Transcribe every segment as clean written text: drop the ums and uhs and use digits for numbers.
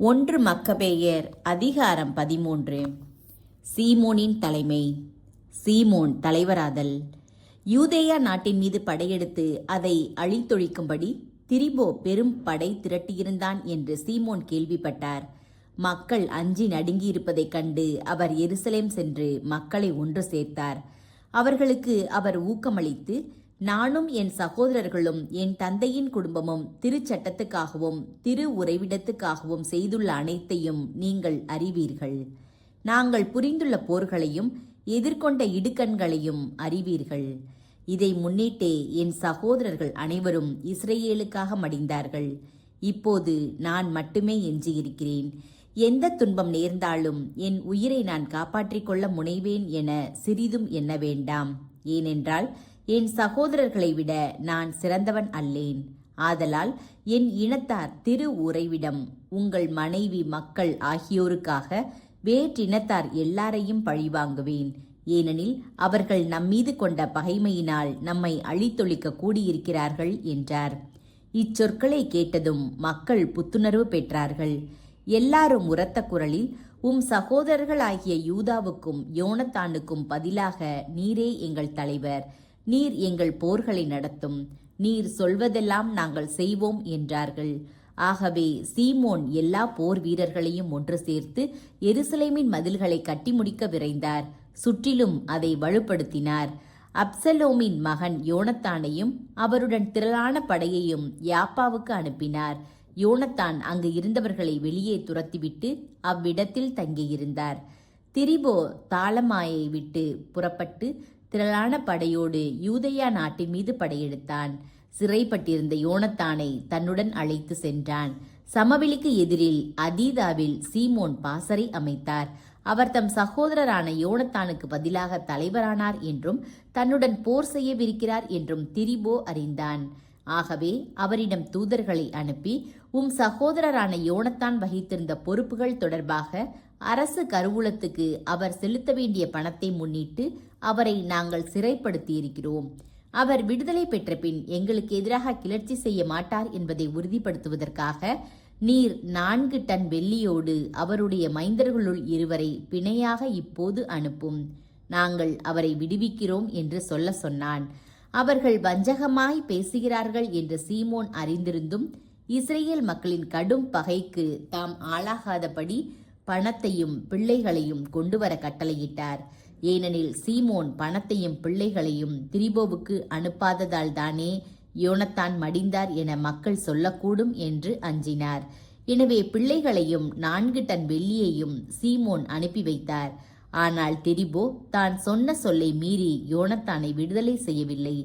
ஒன்று மக்கபேயர் அதிகாரம் 13. சீமோனின் தலைமை. சீமோன் தலைவராதல். யூதேயா நாட்டின் மீது படையெடுத்து அதை அழித்தொழிக்கும்படி திரிபோ பெரும் படை திரட்டியிருந்தான் என்று சீமோன் கேள்விப்பட்டார். மக்கள் அஞ்சி நடுங்கியிருப்பதைக் கண்டு அவர் எருசலேம் சென்று மக்களை ஒன்று சேர்த்தார். அவர்களுக்கு அவர் ஊக்கமளித்து, நானும் என் சகோதரர்களும் என் தந்தையின் குடும்பமும் திருச்சட்டத்துக்காகவும் திரு உறைவிடத்துக்காகவும் செய்துள்ள அனைத்தையும் நீங்கள் அறிவீர்கள். நாங்கள் புரிந்துள்ள போர்களையும் எதிர்கொண்ட இடுக்கண்களையும் அறிவீர்கள். இதை முன்னிட்டே என் சகோதரர்கள் அனைவரும் இஸ்ரேலுக்காக மடிந்தார்கள். இப்போது நான் மட்டுமே எஞ்சியிருக்கிறேன். எந்த துன்பம் நேர்ந்தாலும் என் உயிரை நான் காப்பாற்றிக் கொள்ள முனைவேன் என சிறிதும் எண்ண வேண்டாம். ஏனென்றால் என் சகோதரர்களை விட நான் சிறந்தவன் அல்லேன். ஆதலால் என் இனத்தார் திரு உறைவிடம், உங்கள் மனைவி, மக்கள் ஆகியோருக்காக வேற்றினத்தார் எல்லாரையும் பழிவாங்குவேன். ஏனெனில் அவர்கள் நம்மீது கொண்ட பகைமையினால் நம்மை அழித்தொழிக்க கூடியிருக்கிறார்கள் என்றார். இச்சொற்களை கேட்டதும் மக்கள் புத்துணர்வு பெற்றார்கள். எல்லாரும் உரத்த குரலில், உம் சகோதரர்களாகிய யூதாவுக்கும் யோனத்தானுக்கும் பதிலாக நீரே எங்கள் தலைவர், நீர் எங்கள் போர்களை நடத்தும், நீர் சொல்வதெல்லாம் நாங்கள் செய்வோம் என்றார்கள். ஆகவே சீமோன் எல்லா போர் வீரர்களையும் ஒன்று சேர்த்து எருசலேமின் மதில்களை கட்டி முடிக்க விரைந்தார். சுற்றிலும் அதை வலுப்படுத்தினார். அப்சலோமின் மகன் யோனத்தானையும் அவருடன் திரளான படையையும் யாப்பாவுக்கு அனுப்பினார். யோனத்தான் அங்கு இருந்தவர்களை வெளியே துரத்திவிட்டு அவ்விடத்தில் தங்கியிருந்தார். திரிபோ தாளமாயை விட்டு புறப்பட்டு திரளான படையோடு யூதேயா நாட்டின் மீது படையெடுத்தான். சிறைப்பட்டிருந்த யோனத்தானை தன்னுடன் அழைத்து சென்றான். சமவெளிக்கு எதிரில் அதீதாவில் சீமோன் பாசறை அமைத்தார். அவர் தம் சகோதரரான யோனத்தானுக்கு பதிலாக தலைவரானார் என்றும் தன்னுடன் போர் செய்யவிருக்கிறார் என்றும் திரிபோ அறிந்தான். ஆகவே அவரிடம் தூதர்களை அனுப்பி, உம் சகோதரரான யோனத்தான் வகித்திருந்த பொறுப்புகள் தொடர்பாக அரசு கருவூலத்துக்கு அவர் செலுத்த வேண்டிய பணத்தை முன்னிட்டு அவரை நாங்கள் சிறைப்படுத்தியிருக்கிறோம். அவர் விடுதலை பெற்ற பின் எங்களுக்கு எதிராக கிளர்ச்சி செய்ய மாட்டார் என்பதை உறுதிப்படுத்துவதற்காக நீர் 4 டன் வெள்ளியோடு அவருடைய மைந்தர்களுள் 2 பிணையாக இப்போது அனுப்பும். நாங்கள் அவரை விடுவிக்கிறோம் என்று சொன்னான். அவர்கள் வஞ்சகமாய் பேசுகிறார்கள் என்று சீமோன் அறிந்திருந்தும் இஸ்ரேல் மக்களின் கடும் பகைக்கு தாம் ஆளாகாதபடி பணத்தையும் பிள்ளைகளையும் கொண்டுவர கட்டளையிட்டார். ஏனெனில் சீமோன் பணத்தையும் பிள்ளைகளையும் திரிபோவுக்கு அனுப்பாததால் தானே யோனத்தான் மடிந்தார் என மக்கள் சொல்லக்கூடும் என்று அஞ்சினார். எனவே பிள்ளைகளையும் 4 டன் வெள்ளியையும் சீமோன் அனுப்பி வைத்தார். ஆனால் திரிபோ தான் சொன்ன சொல்லை மீறி யோனத்தானை விடுதலை செய்யவில்லை.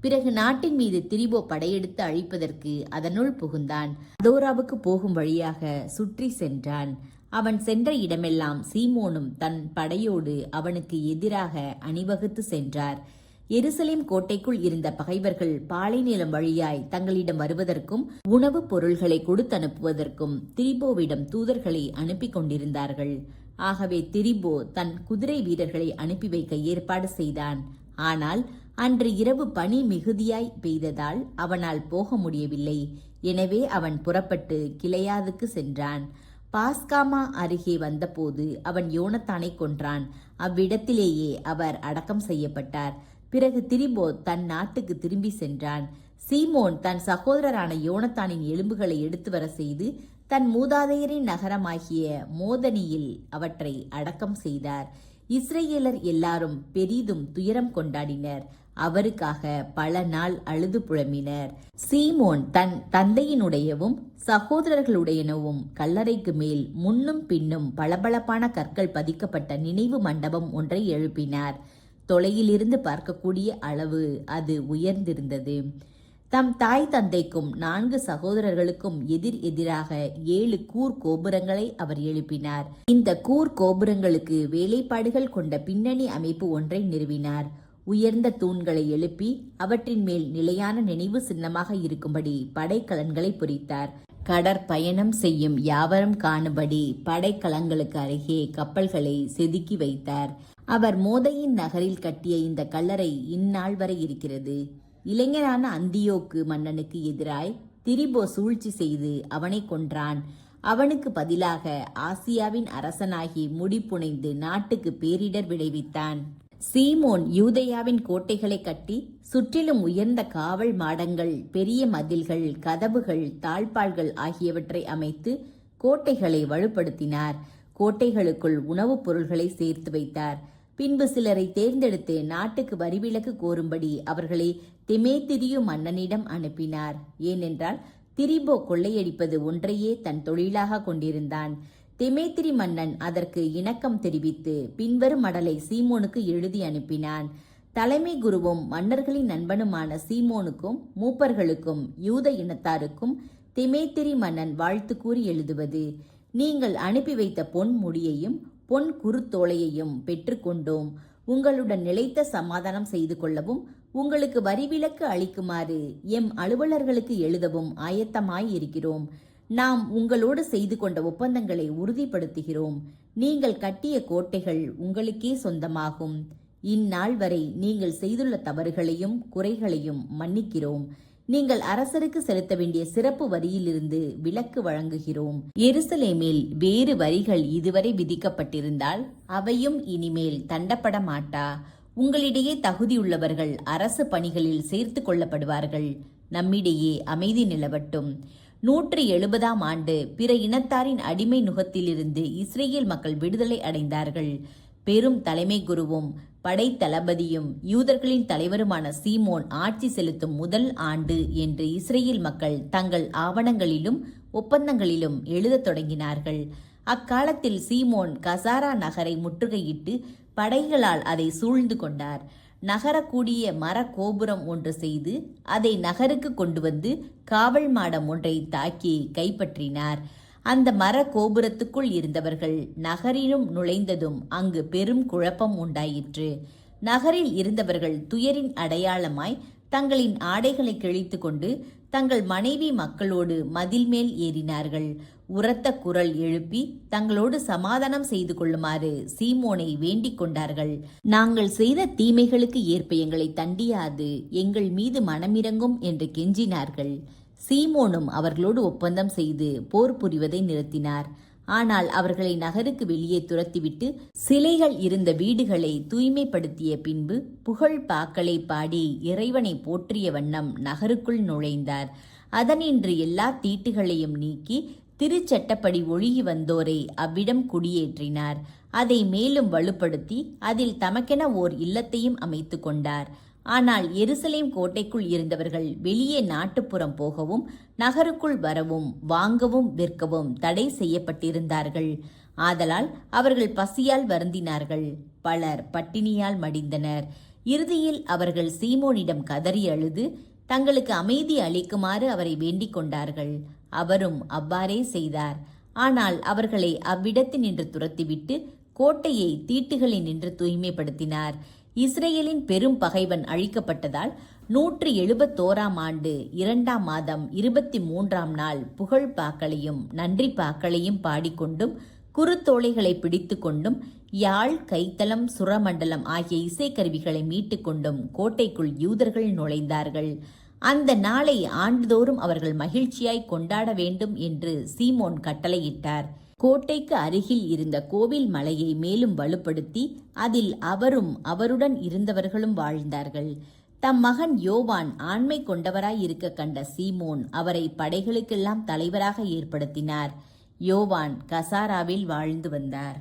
பிறகு நாட்டின் மீது திரிபோ படையெடுத்து அழிப்பதற்கு அதனுள் புகுந்தான். அதோராவுக்கு போகும் வழியாக சுற்றி சென்றான். அவன் சென்ற இடமெல்லாம் சீமோனும் தன் படையோடு அவனுக்கு எதிராக அணிவகுத்து சென்றார். எருசலேம் கோட்டைக்குள் இருந்த பகைவர்கள் பாலைநிலம் வழியாய் தங்களிடம் வருவதற்கும் உணவுப் பொருள்களை கொடுத்தனுப்புவதற்கும் திரிபோவிடம் தூதர்களை அனுப்பி கொண்டிருந்தார்கள். ஆகவே திரிபோ தன் குதிரை வீரர்களை அனுப்பி வைக்க ஏற்பாடு செய்தான். ஆனால் அன்று இரவு பனி மிகுதியாய் பெய்ததால் அவனால் போக முடியவில்லை. எனவே அவன் புறப்பட்டு கிளையாதுக்கு சென்றான். பாஸ்காமா அருகே வந்தபோது அவன் யோனத்தானை கொன்றான். அவ்விடத்திலேயே அவர் அடக்கம் செய்யப்பட்டார். பிறகு திரிபோ தன் நாட்டுக்கு திரும்பி சென்றான். சீமோன் தன் சகோதரரான யோனத்தானின் எலும்புகளை எடுத்து வர செய்து தன் மூதாதையரின் நகரமாகிய மோதனியில் அவற்றை அடக்கம் செய்தார். இஸ்ரேலர் எல்லாரும் பெரிதும் துயரம் கொண்டாடினர். அவருக்காக பல நாள் அழுது புலம்பினர். சீமோன் தன் தந்தையினுடையவும் சகோதரர்களுடையனவும் கல்லறைக்கு மேல் முன்னும் பின்னும் பளபளப்பான கற்கள் பதிக்கப்பட்ட நினைவு மண்டபம் ஒன்றை எழுப்பினார். தொலையிலிருந்து பார்க்கக்கூடிய அளவு அது உயர்ந்திருந்தது. தம் தாய் தந்தைக்கும் 4 சகோதரர்களுக்கும் எதிராக 7 கூர் கோபுரங்களை அவர் எழுப்பினார். இந்த கூர் கோபுரங்களுக்கு வேலைப்பாடுகள் கொண்ட பின்னணி அமைப்பு ஒன்றை நிறுவினார். உயர்ந்த தூண்களை எழுப்பி அவற்றின் மேல் நிலையான நினைவு சின்னமாக இருக்கும்படி படைக்கலன்களை பொறித்தார். கடற்பயணம் செய்யும் யாவரும் காணும்படி படைக்கலங்களுக்கு அருகே கப்பல்களை செதுக்கி வைத்தார். அவர் மோதையின் நகரில் கட்டிய இந்த கல்லறை இந்நாள் வரை இருக்கிறது. இளைஞரான அந்தியோக்கு மன்னனுக்கு எதிராய் திரிபோ சூழ்ச்சி செய்து அவனை கொன்றான். அவனுக்கு பதிலாக ஆசியாவின் அரசனாகி முடிப்புனைந்து நாட்டுக்கு பேரிடர் விளைவித்தான். சீமோன் யூதேயாவின் கோட்டைகளை கட்டி சுற்றிலும் உயர்ந்த காவல் மாடங்கள், பெரிய மதில்கள், கதவுகள், தாழ்பாள்கள் ஆகியவற்றை அமைத்து கோட்டைகளை வலுப்படுத்தினார். கோட்டைகளுக்குள் உணவுப் பொருள்களை சேர்த்து வைத்தார். பின்பு சிலரை தேர்ந்தெடுத்து நாட்டுக்கு வரிவிலக்கு கோரும்படி அவர்களை தெமேத்திரியு மன்னனிடம் அனுப்பினார். ஏனென்றால் திரிபோ கொள்ளையடிப்பது ஒன்றையே தன் தொழிலாக கொண்டிருந்தான். தெமேத்திரி மன்னன் அதற்கு இணக்கம் தெரிவித்து பின்வரும் மடலை சீமோனுக்கு எழுதி அனுப்பினான். தலைமை குருவும் மன்னர்களின் நண்பனுமான சீமோனுக்கும் மூப்பர்களுக்கும் யூத இனத்தாருக்கும் தெமேத்திரி மன்னன் வாழ்த்து கூறி எழுதுவது: நீங்கள் அனுப்பி வைத்த பொன் முடியையும் பொன் குருத்தோலையையும் பெற்றுக்கொண்டோம். உங்களுடன் நிலைத்த சமாதானம் செய்து கொள்ளவும் உங்களுக்கு வரிவிலக்கு அளிக்குமாறு எம் அலுவலர்களுக்கு எழுதவும் ஆயத்தமாயிருக்கிறோம். நாம் உங்களோடு செய்து கொண்ட ஒப்பந்தங்களை உறுதிப்படுத்துகிறோம். நீங்கள் கட்டிய கோட்டைகள் உங்களுக்கே சொந்தமாகும். இந்நாள் வரை நீங்கள் செய்துள்ள தவறுகளையும் குறைகளையும் மன்னிக்கிறோம். நீங்கள் அரசருக்கு செலுத்த வேண்டிய சிறப்பு வரியிலிருந்து விலக்கு வழங்குகிறோம். எருசலேமில் வேறு வரிகள் இதுவரை விதிக்கப்பட்டிருந்தால் அவையும் இனிமேல் தண்டப்பட மாட்டா. உங்களிடையே தகுதியுள்ளவர்கள் அரசு பணிகளில் சேர்த்து கொள்ளப்படுவார்கள். நம்மிடையே அமைதி நிலவட்டும். 170ஆம் ஆண்டு பிற இனத்தாரின் அடிமை நுகத்திலிருந்து இஸ்ரேல் மக்கள் விடுதலை அடைந்தார்கள். பெரும் தலைமை குருவும் படை தளபதியும் யூதர்களின் தலைவருமான சீமோன் ஆட்சி செலுத்தும் முதல் ஆண்டு என்று இஸ்ரேல் மக்கள் தங்கள் ஆவணங்களிலும் ஒப்பந்தங்களிலும் எழுதத் தொடங்கினார்கள். அக்காலத்தில் சீமோன் கசாரா நகரை முற்றுகையிட்டு படைகளால் அதை சூழ்ந்து கொண்டார். நகரக்கூடிய மர கோபுரம் ஒன்று செய்து அதை நகருக்கு கொண்டு வந்து காவல் மாடம் ஒன்றை தாக்கி கைப்பற்றினார். அந்த மர கோபுரத்துக்குள் இருந்தவர்கள் நகரிலும் நுழைந்ததும் அங்கு பெரும் குழப்பம் உண்டாயிற்று. நகரில் இருந்தவர்கள் துயரின் அடையாளமாய் தங்களின் ஆடைகளை கிழித்து கொண்டு தங்கள் மனைவி மக்களோடு மதில் மேல் ஏறினார்கள். உரத்த குரல் எழுப்பி தங்களோடு சமாதானம் செய்து கொள்ளுமாறு சீமோனை வேண்டிக் கொண்டார்கள். நாங்கள் செய்த தீமைகளுக்கு ஏற்ப எங்களை தண்டியாது எங்கள் மீது மனமிரங்கும் என்று கெஞ்சினார்கள். சீமோனும் அவர்களோடு ஒப்பந்தம் செய்து போர் புரிவதை நிறுத்தினார். ஆனால் அவர்களை நகருக்கு வெளியே துரத்திவிட்டு சிலைகள் இருந்த வீடுகளை தூய்மைப்படுத்திய பின்பு புகழ் பாக்களை பாடி இறைவனை போற்றிய வண்ணம் நகருக்குள் நுழைந்தார். அதனின்று எல்லா தீட்டுகளையும் நீக்கி திருச்சட்டப்படி ஒழுகி வந்தோரை அவ்விடம் குடியேற்றினார். அதை மேலும் வலுப்படுத்தி அதில் தமக்கென ஓர் இல்லத்தையும் அமைத்து கொண்டார். ஆனால் எருசலேம் கோட்டைக்குள் இருந்தவர்கள் வெளியே நாட்டுப்புறம் போகவும் நகருக்குள் வரவும் வாங்கவும் விற்கவும் தடை செய்யப்பட்டிருந்தார்கள். ஆதலால் அவர்கள் பசியால் வருந்தினார்கள். பலர் பட்டினியால் மடிந்தனர். இறுதியில் அவர்கள் சீமோனிடம் கதறி அழுது தங்களுக்கு அமைதி அளிக்குமாறு அவரை வேண்டிக் கொண்டார்கள். அவரும் அவ்வாறே செய்தார். ஆனால் அவர்களை அவ்விடத்தினின்று துரத்திவிட்டு கோட்டையை தீட்டுகளினின்று தூய்மைப்படுத்தினார். இஸ்ரேலின் பெரும் பகைவன் அழிக்கப்பட்டதால் 171ஆம் ஆண்டு 2ஆம் மாதம் 23ஆம் நாள் புகழ் பாக்களையும் நன்றி பாக்களையும் பாடிக்கொண்டும் குருத்தோலைகளை பிடித்து கொண்டும் யாழ், கைத்தலம், சுரமண்டலம் ஆகிய இசைக்கருவிகளை மீட்டு கொண்டும் கோட்டைக்குள் யூதர்கள் நுழைந்தார்கள். அந்த நாளை ஆண்டுதோறும் அவர்கள் மகிழ்ச்சியாய் கொண்டாட வேண்டும் என்று சீமோன் கட்டளையிட்டார். கோட்டைக்கு அருகில் இருந்த கோவில் மலையை மேலும் வலுப்படுத்தி அதில் அவரும் அவருடன் இருந்தவர்களும் வாழ்ந்தார்கள். தம் மகன் யோவான் ஆண்மை கொண்டவராய் இருக்க கண்ட சீமோன் அவரை படைகளுக்கெல்லாம் தலைவராக ஏற்படுத்தினார். யோவான் கசாராவில் வாழ்ந்து வந்தார்.